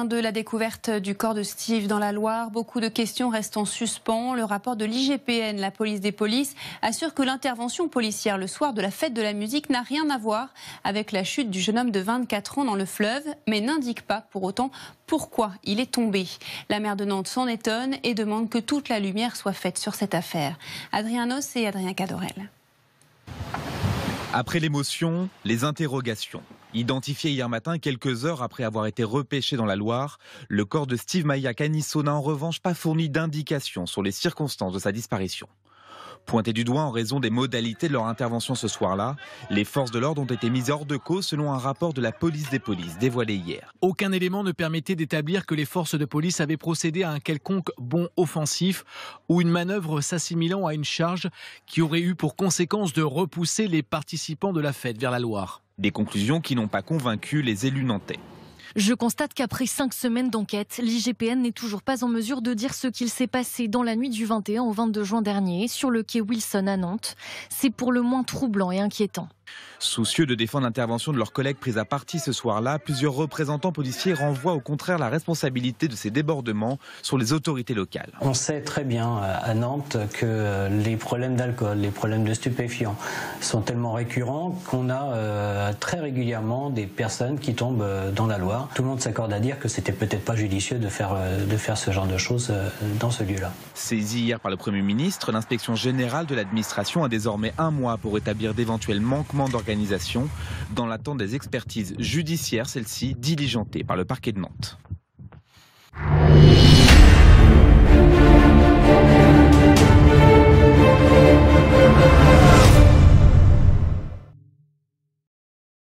lendemain de la découverte du corps de Steve dans la Loire, beaucoup de questions restent en suspens. Le rapport de l'IGPN, la police des polices, assure que l'intervention policière le soir de la fête de la musique n'a rien à voir avec la chute du jeune homme de 24 ans dans le fleuve, mais n'indique pas pour autant pourquoi il est tombé. La maire de Nantes s'en étonne et demande que toute la lumière soit faite sur cette affaire. Adrien Noss et Adrien Cadorel. Après l'émotion, les interrogations. Identifié hier matin, quelques heures après avoir été repêché dans la Loire, le corps de Steve Maia-Caniço n'a en revanche pas fourni d'indications sur les circonstances de sa disparition. Pointés du doigt en raison des modalités de leur intervention ce soir-là, les forces de l'ordre ont été mises hors de cause selon un rapport de la police des polices dévoilé hier. Aucun élément ne permettait d'établir que les forces de police avaient procédé à un quelconque bond offensif ou une manœuvre s'assimilant à une charge qui aurait eu pour conséquence de repousser les participants de la fête vers la Loire. Des conclusions qui n'ont pas convaincu les élus nantais. Je constate qu'après 5 semaines d'enquête, l'IGPN n'est toujours pas en mesure de dire ce qu'il s'est passé dans la nuit du 21 au 22 juin dernier sur le quai Wilson à Nantes. C'est pour le moins troublant et inquiétant. Soucieux de défendre l'intervention de leurs collègues pris à partie ce soir-là, plusieurs représentants policiers renvoient au contraire la responsabilité de ces débordements sur les autorités locales. On sait très bien à Nantes que les problèmes d'alcool, les problèmes de stupéfiants sont tellement récurrents qu'on a très régulièrement des personnes qui tombent dans la Loire. Tout le monde s'accorde à dire que c'était peut-être pas judicieux de faire ce genre de choses dans ce lieu-là. Saisie hier par le Premier ministre, l'inspection générale de l'administration a désormais 1 mois pour établir d'éventuels manquements d'organisation dans l'attente des expertises judiciaires, celles-ci diligentées par le parquet de Nantes.